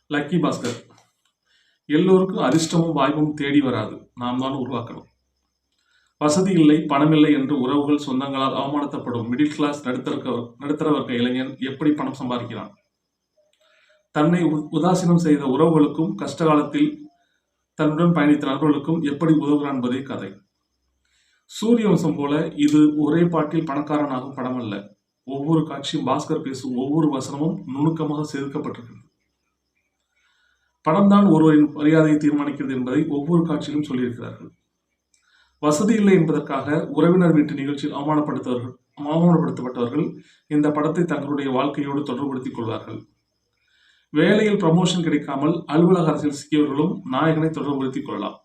Lucky Bhaskar. எல்லோருக்கும் அதிர்ஷ்டமும் வாய்ப்பும் தேடி வராது, நாம் தான் உருவாக்கணும். வசதி இல்லை, பணமில்லை என்று உறவுகள் சொந்தங்களால் அவமானத்தப்படும் மிடில் கிளாஸ் நடுத்தர வர்க்க இளைஞன் எப்படி பணம் சம்பாதிக்கிறான்? தன்னை உதாசீனம் செய்த உறவுகளுக்கும் கஷ்டகாலத்தில் தன்னுடன் பயணித்த நண்பர்களுக்கும் எப்படி உதவுகிறான் என்பதே கதை. சூரிய வம்சம் போல இது ஒரே பாட்டில் பணக்காரனாகும் படம் அல்ல. ஒவ்வொரு காட்சியும் பாஸ்கர் பேசும் ஒவ்வொரு வசனமும் நுணுக்கமாக செதுக்கப்பட்டிருக்கிறது. பணம் தான் ஒருவரின் மரியாதையை தீர்மானிக்கிறது என்பதை ஒவ்வொரு காட்சியிலும் சொல்லியிருக்கிறார்கள். வசதி இல்லை என்பதற்காக உறவினர் வீட்டு நிகழ்ச்சியில் அவமானப்படுத்தப்பட்டவர்கள் இந்த படத்தை தங்களுடைய வாழ்க்கையோடு தொடர்புபடுத்திக் கொள்வார்கள். வேலையில் ப்ரமோஷன் கிடைக்காமல் அலுவலக அரசியல் சிக்கியவர்களும் நாயகனை தொடர்புபடுத்திக் கொள்ளலாம்.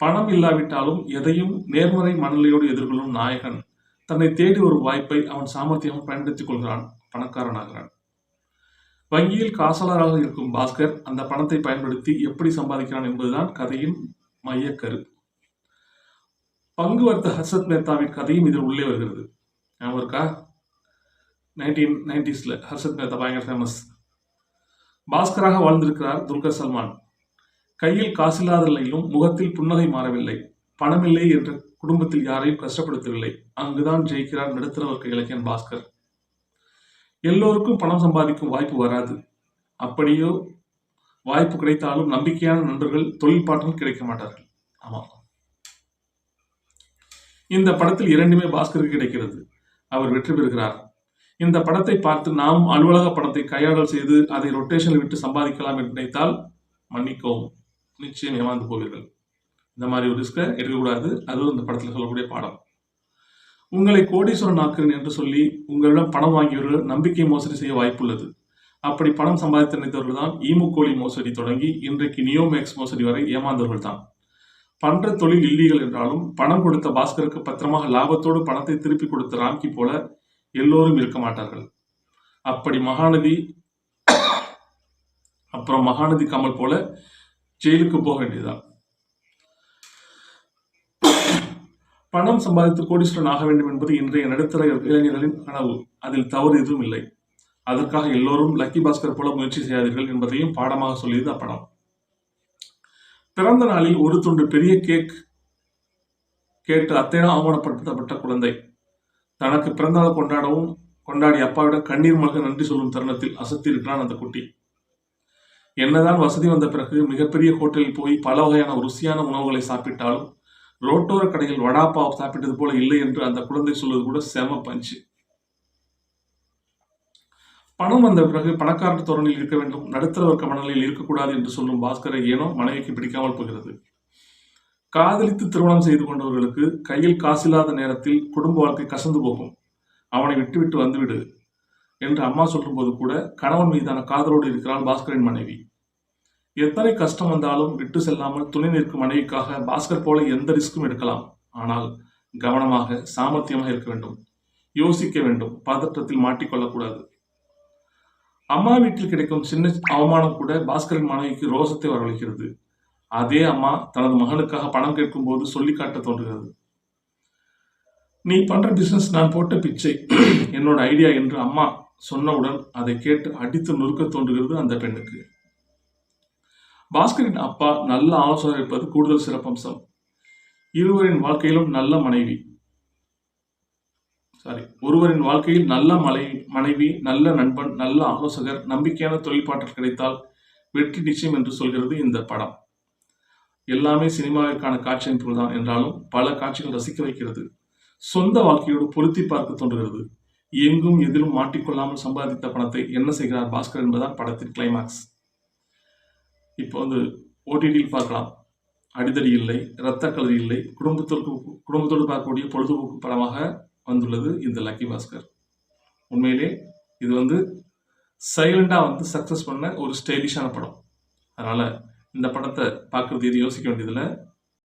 பணம் இல்லாவிட்டாலும் எதையும் நேர்மறை மனநிலையோடு எதிர்கொள்ளும் நாயகன் தன்னை தேடி ஒரு வாய்ப்பை அவன் சாமர்த்தியமாக பயன்படுத்திக் கொள்கிறான், பணக்காரனாகிறான். வங்கியில் காசாளராக இருக்கும் பாஸ்கர் அந்த பணத்தை பயன்படுத்தி எப்படி சம்பாதிக்கிறான் என்பதுதான் கதையின் மையக்கரு. பங்கு வர்த்த ஹர்ஷத் மேத்தாவின் கதையும் இதில் உள்ளே வருகிறது. ஞாபகம் இருக்கா? 1990s ஹர்ஷத் மேத்தா பயங்கர ஃபேமஸ். பாஸ்கராக வாழ்ந்திருக்கிறார் துல்கர் சல்மான். கையில் காசில்லாத நிலையிலும் முகத்தில் புன்னகை மாறவில்லை. பணமில்லை என்ற குடும்பத்தில் யாரையும் கஷ்டப்படுத்தவில்லை. அங்குதான் ஜெயிக்கிறார் நடுத்தர வர்க்க இளைஞன் பாஸ்கர். எல்லோருக்கும் பணம் சம்பாதிக்கும் வாய்ப்பு வராது. அப்படியோ வாய்ப்பு கிடைத்தாலும் நம்பிக்கையான நண்பர்கள், தொழில் பார்ட்னர் கிடைக்க மாட்டார்கள். ஆமா, இந்த படத்தில் இரண்டுமே பாஸ்கருக்கு கிடைக்கிறது. அவர் வெற்றி பெறுகிறார். இந்த படத்தை பார்த்து நாம் அலுவலக பணத்தை கையாடல் செய்து அதை ரொட்டேஷனில் விட்டு சம்பாதிக்கலாம் என்று நினைத்தால் மன்னிக்கவும், நிச்சயம் ஏமாந்து போவீர்கள். இந்த மாதிரி ஒரு ரிஸ்கை எடுக்கக்கூடாது. அதுவும் இந்த படத்தில் சொல்லக்கூடிய பாடம். உங்களை கோடீஸ்வரன் ஆக்குறேன் என்று சொல்லி உங்களிடம் பணம் வாங்கியவர்கள் நம்பிக்கை மோசடி செய்ய வாய்ப்புள்ளது. அப்படி பணம் சம்பாதித்து நினைத்தவர்கள் தான் ஈமுக்கோழி மோசடி தொடங்கி இன்றைக்கு நியோமேக்ஸ் மோசடி வரை ஏமாந்தவர்கள் தான். பண்ற தொழில் இல்லீகல் என்றாலும் பணம் கொடுத்த பாஸ்கருக்கு பத்திரமாக லாபத்தோடு பணத்தை திருப்பி கொடுத்த ராம்கி போல எல்லோரும் இருக்க மாட்டார்கள். அப்படி மகாநதி கமல் போல ஜெயிலுக்கு போக வேண்டியதுதான். பணம் சம்பாதித்து கோடீஸ்வரன் ஆக வேண்டும் என்பது இன்றைய நடுத்தர இளைஞர்களின் கனவு. அதில் தவறு எதுவும் இல்லை. அதற்காக எல்லோரும் லக்கி பாஸ்கர் போல முயற்சி செய்யாதீர்கள் என்பதையும் பாடமாக சொல்லியது அப்படம். பிறந்த நாளில் ஒரு துண்டு பெரிய கேக் கேட்டு அத்தையிடம் அவமானப்படுத்தப்பட்ட குழந்தை தனக்கு பிறந்தநாள் கொண்டாடி அப்பாவிடம் கண்ணீர் மல்க நன்றி சொல்லும் தருணத்தில் அசத்தி இருக்கிறான் அந்த குட்டி. என்னதான் வசதி வந்த பிறகு மிகப்பெரிய ஹோட்டலில் போய் பல வகையான ருசியான உணவுகளை சாப்பிட்டாலும் ரோட்டோர கடையில் வடாப்பாவ் சாப்பிட்டது போல இல்லை என்று அந்த குழந்தை சொல்வது கூட செம பஞ்சு. பணம் வந்த பிறகு பணக்காரர் தோரணியில் இருக்க வேண்டும், நடுத்தர வர்க்க மனநிலையில் இருக்கக்கூடாது என்று சொல்லும் பாஸ்கரை ஏனோ மனைவிக்கு பிடிக்காமல் போகிறது. காதலித்து திருமணம் செய்து கொண்டவர்களுக்கு கையில் காசில்லாத நேரத்தில் குடும்ப வாழ்க்கை கசந்து போகும். அவனை விட்டுவிட்டு வந்துவிடு என்று அம்மா சொல்லும் போது கூட கணவன் மீதான காதலோடு இருக்கிறாள் பாஸ்கரின் மனைவி. எத்தனை கஷ்டம் வந்தாலும் விட்டு செல்லாமல் துணை நிற்கும் மனைவிக்காக பாஸ்கர் போல எந்த ரிஸ்க்கும் எடுக்கலாம். ஆனால் கவனமாக, சாமர்த்தியமாக இருக்க வேண்டும், யோசிக்க வேண்டும், பதற்றத்தில் மாட்டிக்கொள்ளக்கூடாது. அம்மா வீட்டில் கிடைக்கும் சின்ன அவமானம் கூட பாஸ்கரின் மனைவிக்கு ரோசத்தை வரவழைக்கிறது. அதே அம்மா தனது மகனுக்காக பணம் கேட்கும் போது சொல்லி காட்ட தோன்றுகிறது. நீ பண்ற பிசினஸ் நான் போட்ட பிச்சை, என்னோட ஐடியா என்று அம்மா சொன்னவுடன் அதை கேட்டு அடித்து நொறுக்க தோன்றுகிறது அந்த பெண்ணுக்கு. பாஸ்கரின் அப்பா நல்ல ஆலோசனை இருப்பது கூடுதல் சிறப்பம்சம். ஒருவரின் வாழ்க்கையில் நல்ல மனைவி, நல்ல நண்பன், நல்ல ஆலோசகர், நம்பிக்கையான தொழில்பாட்டல் கிடைத்தால் வெற்றி நிச்சயம் என்று சொல்கிறது இந்த படம். எல்லாமே சினிமாவிற்கான காட்சி அமைப்புகள் தான் என்றாலும் பல காட்சிகள் ரசிக்க வைக்கிறது. சொந்த வாழ்க்கையோடு பொருத்தி பார்க்க தோன்றுகிறது. எங்கும் எதிலும் மாட்டிக்கொள்ளாமல் சம்பாதித்த பணத்தை என்ன செய்கிறார் பாஸ்கர் என்பதுதான் படத்தின் கிளைமாக்ஸ். இப்போ ஓடிடியில் பார்க்கலாம். அடிதடி இல்லை, இரத்த கலரி இல்லை, குடும்பத்தோடு பார்க்கக்கூடிய பொழுதுபோக்கு படமாக வந்துள்ளது இந்த லக்கி பாஸ்கர். உண்மையிலே இது சைலண்டா சக்சஸ் பண்ண ஒரு ஸ்டைலிஷான படம். அதனால இந்த படத்தை பார்க்கறது எது யோசிக்க வேண்டியதில்லை.